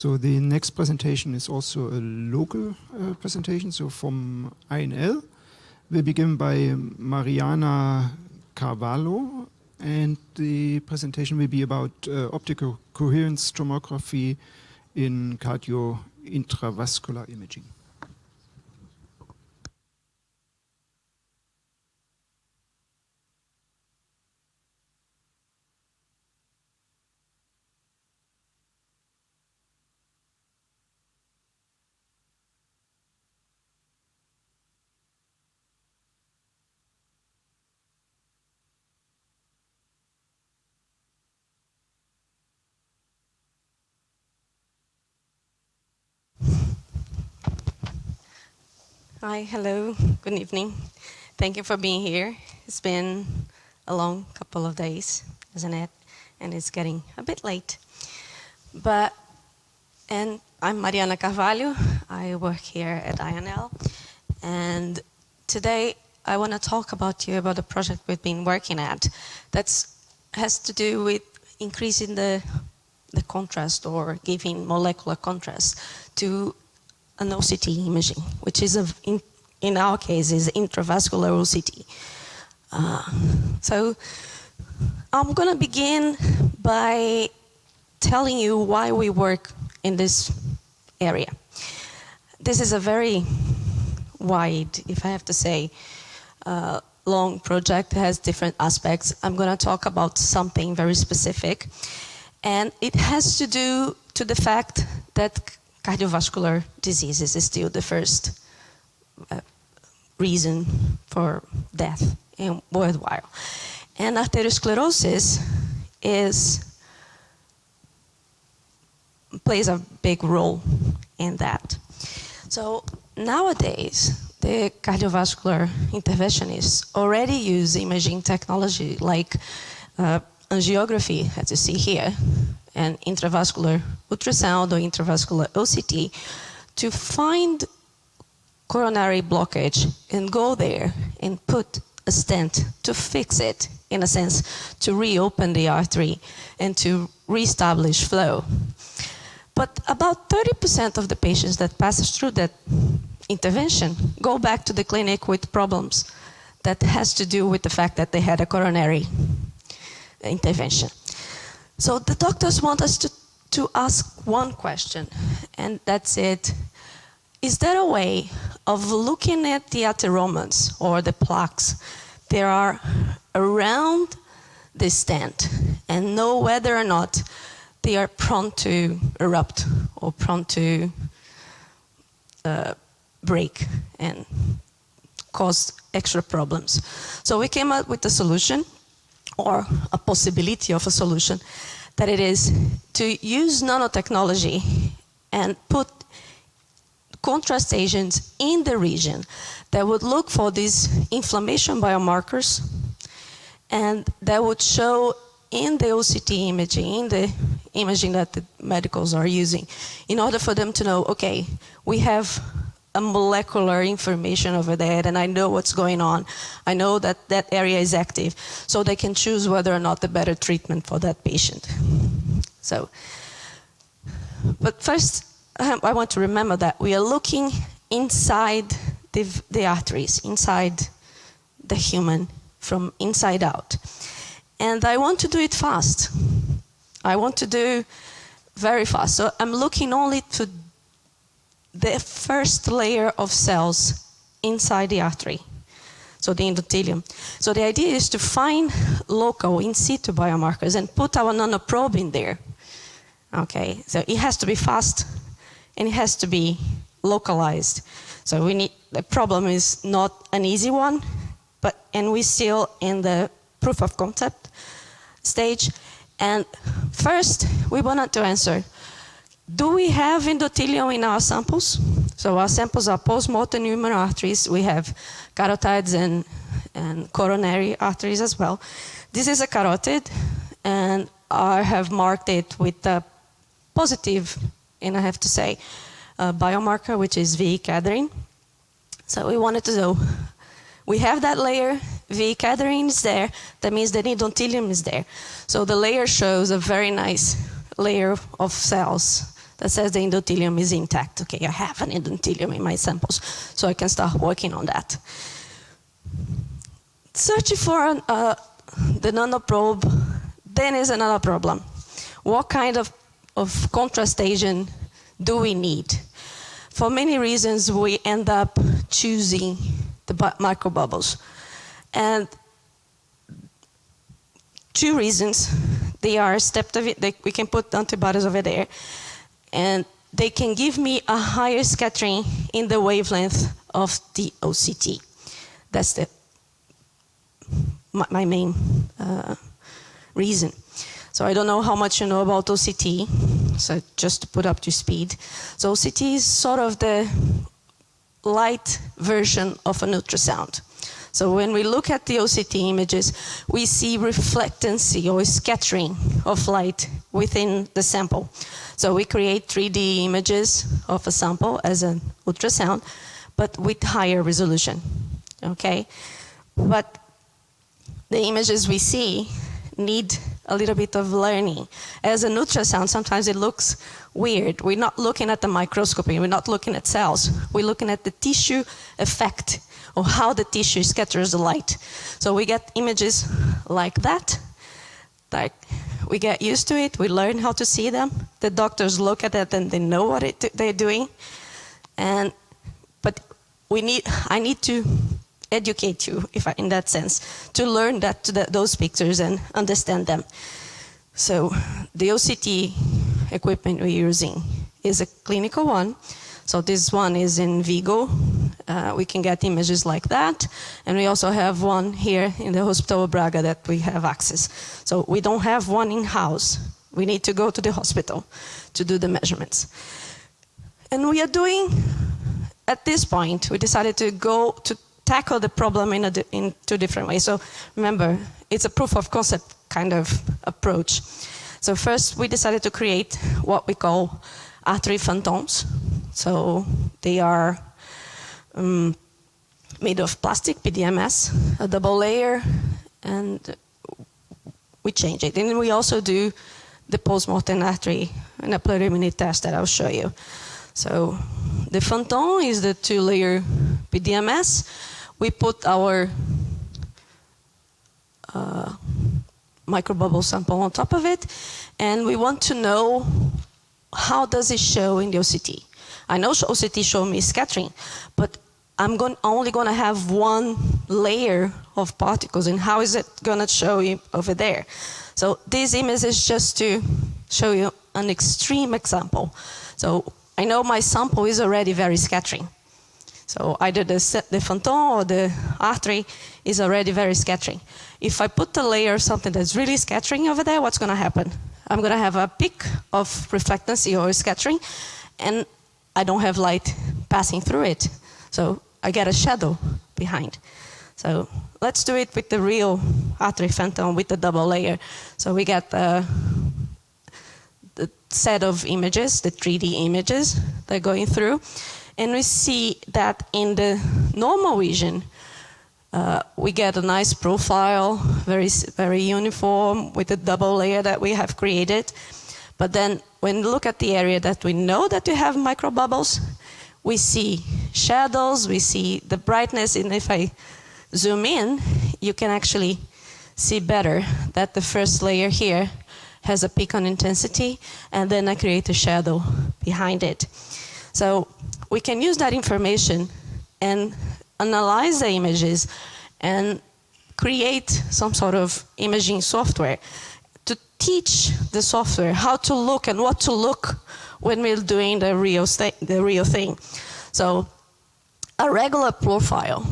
So the next presentation is also a local presentation, so from INL. Will be given by Mariana Carvalho, and the presentation will be about optical coherence tomography in cardio-intravascular imaging. Hi, hello, good evening. Thank you for being here. It's been a long couple of days, isn't it? And it's getting a bit late. And I'm Mariana Carvalho. I work here at INL. And today I want to talk about a project we've been working at that has to do with increasing the contrast or giving molecular contrast to an OCT imaging, which is, in our case, is intravascular OCT. So I'm going to begin by telling you why we work in this area. This is a very wide, if I have to say, long project. It has different aspects. I'm going to talk about something very specific. And it has to do to the fact that cardiovascular diseases is still the first reason for death worldwide. And arteriosclerosis plays a big role in that. So nowadays, the cardiovascular interventionists already use imaging technology like angiography, as you see here, and intravascular ultrasound or intravascular OCT to find coronary blockage and go there and put a stent to fix it, in a sense, to reopen the artery and to reestablish flow. But about 30% of the patients that pass through that intervention go back to the clinic with problems that has to do with the fact that they had a coronary intervention. So the doctors want us to ask one question, and that's it. Is there a way of looking at the atheromans or the plaques that are around the stent and know whether or not they are prone to erupt or prone to break and cause extra problems? So we came up with a solution, or a possibility of a solution, that it is to use nanotechnology and put contrast agents in the region that would look for these inflammation biomarkers and that would show in the OCT imaging, in the imaging that the medicals are using, in order for them to know, okay, we have a molecular information over there and I know what's going on. I know that that area is active, so they can choose whether or not the better treatment for that patient. So, but first, I want to remember that we are looking inside the arteries, inside the human, from inside out. And I want to do it fast. I want to do very fast. So I'm looking only to the first layer of cells inside the artery, so the endothelium. So the idea is to find local in situ biomarkers and put our nanoprobe in there. Okay, so it has to be fast and it has to be localized. So the problem is not an easy one, and we're still in the proof of concept stage. And first, we wanted to answer, do we have endothelium in our samples? So our samples are post-mortem human arteries. We have carotides and coronary arteries as well. This is a carotid, and I have marked it with a positive, and I have to say, a biomarker, which is VE cadherin. So we wanted to know, we have that layer, VE cadherin is there, that means that endothelium is there. So the layer shows a very nice layer of cells that says the endothelium is intact. Okay, I have an endothelium in my samples, so I can start working on that. Searching for the nanoprobe, then is another problem. What kind of contrast agent do we need? For many reasons, we end up choosing the microbubbles. And 2 reasons. They are we can put antibodies over there, and they can give me a higher scattering in the wavelength of the OCT. That's my main reason. So I don't know how much you know about OCT, so just to put up to speed. So OCT is sort of the light version of an ultrasound. So when we look at the OCT images, we see reflectancy or scattering of light within the sample. So we create 3D images of a sample as an ultrasound, but with higher resolution, okay? But the images we see need a little bit of learning. As an ultrasound, sometimes it looks weird. We're not looking at the microscopy, we're not looking at cells, we're looking at the tissue effect, or how the tissue scatters the light. So we get images like that. Like, we get used to it, we learn how to see them. The doctors look at it and they know what they're doing. But I need to educate you, in that sense, to learn those pictures and understand them. So the OCT equipment we're using is a clinical one. So this one is in Vigo. We can get images like that. And we also have one here in the Hospital of Braga that we have access. So we don't have one in-house. We need to go to the hospital to do the measurements. And we are doing, at this point, we decided to tackle the problem in 2 different ways. So remember, it's a proof of concept kind of approach. So first, we decided to create what we call artery phantoms. So they are made of plastic, PDMS, a double layer, and we change it. And we also do the post-mortem artery in a preliminary test that I'll show you. So the phantom is the 2-layer PDMS. We put our microbubble sample on top of it, and we want to know how does it show in the OCT. I know OCT show me scattering, but I'm only going to have 1 layer of particles, and how is it going to show you over there? So this image is just to show you an extreme example. So I know my sample is already very scattering. So either the phantom or the artery is already very scattering. If I put a layer of something that's really scattering over there, what's going to happen? I'm going to have a peak of reflectancy or scattering, and I don't have light passing through it. So I get a shadow behind. So let's do it with the real artery phantom with the double layer. So we get the set of images, the 3D images that are going through. And we see that in the normal vision, we get a nice profile, very uniform with the double layer that we have created. But then when we look at the area that we know that we have microbubbles, we see shadows, we see the brightness, and if I zoom in, you can actually see better that the first layer here has a peak on intensity, and then I create a shadow behind it. So we can use that information and analyze the images and create some sort of imaging software to teach the software how to look and what to look when we're doing the real thing. So a regular profile,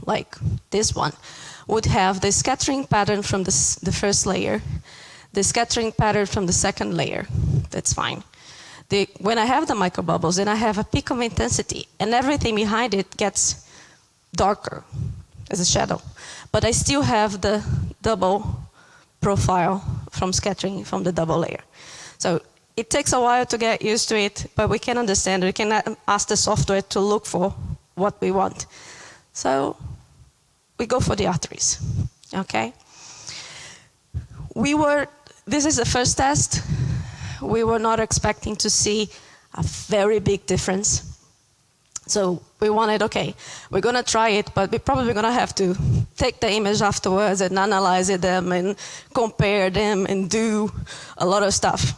like this one, would have the scattering pattern from the first layer, the scattering pattern from the second layer. That's fine. When I have the microbubbles, then I have a peak of intensity, and everything behind it gets darker as a shadow. But I still have the double profile from scattering from the double layer. So it takes a while to get used to it, but we can understand it. We can ask the software to look for what we want. So we go for the arteries, okay? This is the first test. We were not expecting to see a very big difference. So we wanted, okay, we're going to try it, but we're probably going to have to take the image afterwards and analyze them and compare them and do a lot of stuff.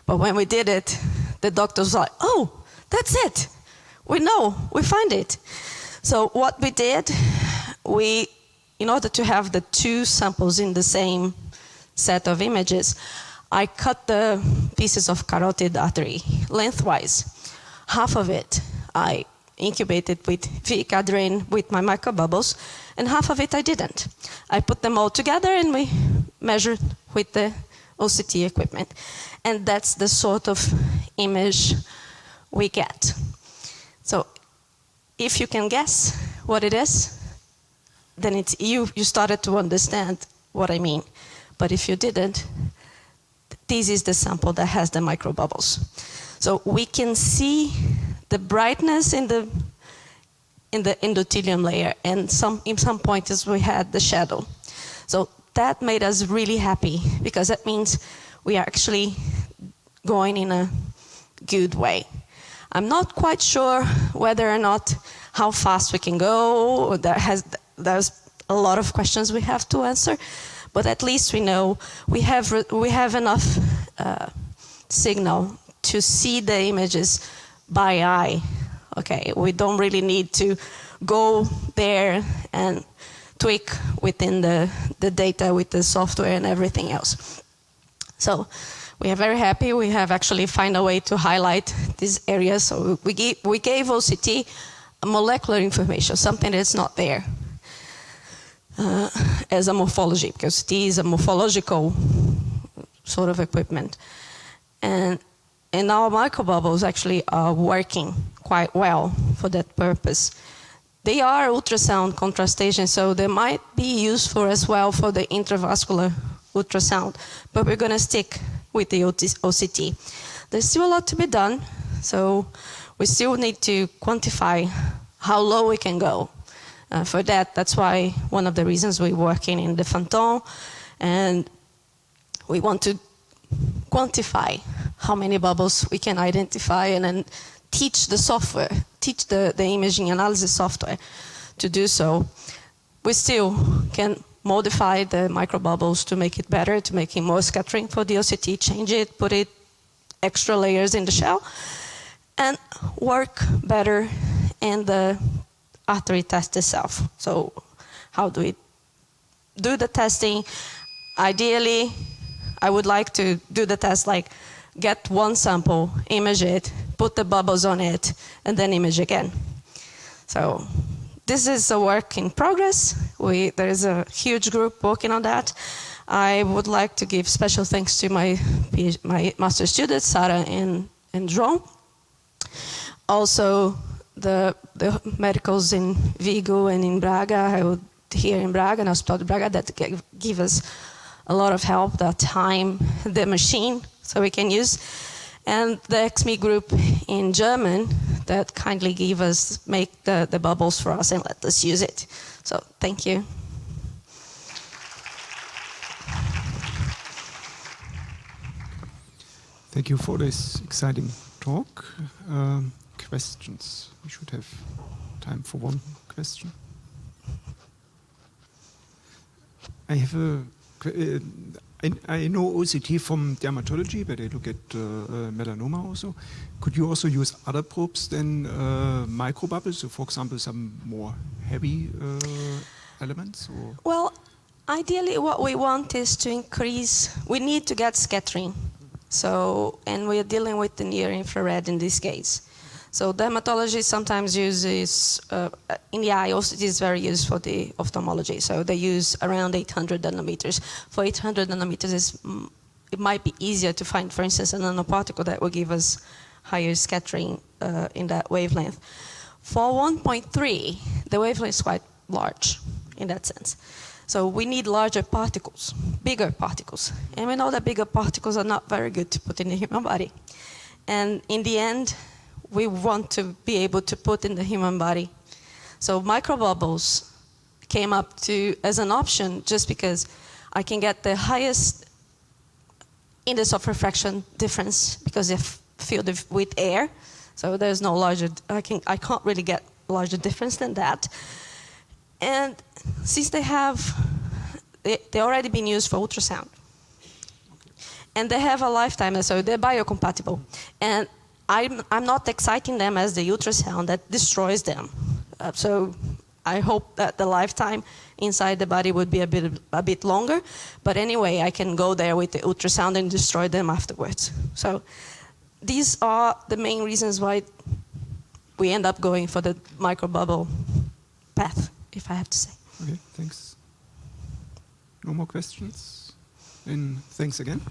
But when we did it, the doctors were like, oh, that's it. We know, we find it. So what we did, in order to have the two samples in the same set of images, I cut the pieces of carotid artery lengthwise. Half of it I incubated with V-cadrine with my microbubbles, and half of it I didn't. I put them all together and we measured with the OCT equipment. And that's the sort of image we get. So if you can guess what it is, then it's you started to understand what I mean. But if you didn't, this is the sample that has the microbubbles. So we can see the brightness in the endothelium layer, and in some points we had the shadow. So that made us really happy, because that means we are actually going in a good way. I'm not quite sure whether or not how fast we can go. There's a lot of questions we have to answer, but at least we know we have enough signal to see the images by eye. Okay, we don't really need to go there and tweak within the data with the software and everything else. So we are very happy. We have actually found a way to highlight these areas. So we gave OCT molecular information, something that's not there as a morphology, because OCT is a morphological sort of equipment. And our microbubbles actually are working quite well for that purpose. They are ultrasound contrast agents, so they might be useful as well for the intravascular ultrasound, but we're going to stick with the OCT. There's still a lot to be done, so we still need to quantify how low we can go. For that's why one of the reasons we're working in the Phantom, and we want to quantify how many bubbles we can identify, and then teach the software, teach the imaging analysis software to do so. We still can modify the microbubbles to make it better, to make it more scattering for the OCT, change it, put it extra layers in the shell, and work better in the artery test itself. So how do we do the testing? Ideally, I would like to do the test like get one sample, image it, put the bubbles on it, and then image again. So this is a work in progress. There is a huge group working on that. I would like to give special thanks to my master students, Sarah and João. Also, the medicals in Vigo and in Braga, here in Braga, and Hospital de Braga, that give us a lot of help, the time, the machine, so we can use. And the XME group in German that kindly make the bubbles for us and let us use it. So thank you. Thank you for this exciting talk. Questions? We should have time for one question. I have I know OCT from dermatology, but I look at melanoma also. Could you also use other probes than microbubbles? So, for example, some more heavy elements? Or? Well, ideally, what we want is to increase. We need to get scattering. So, and we are dealing with the near infrared in this case. So dermatology sometimes uses, in the eye, OCT is very used for the ophthalmology. So they use around 800 nanometers. For 800 nanometers, it might be easier to find, for instance, a nanoparticle that will give us higher scattering in that wavelength. For 1.3, the wavelength is quite large in that sense. So we need larger particles, bigger particles. And we know that bigger particles are not very good to put in the human body. And in the end, we want to be able to put in the human body. So microbubbles came up as an option just because I can get the highest index of refraction difference, because if filled with air, so there's no larger. I can't really get larger difference than that. And since they already been used for ultrasound, and they have a lifetime, so they're biocompatible. And I'm not exciting them as the ultrasound that destroys them. So I hope that the lifetime inside the body would be a bit longer. But anyway, I can go there with the ultrasound and destroy them afterwards. So these are the main reasons why we end up going for the microbubble path, if I have to say. Okay, thanks. No more questions? And thanks again.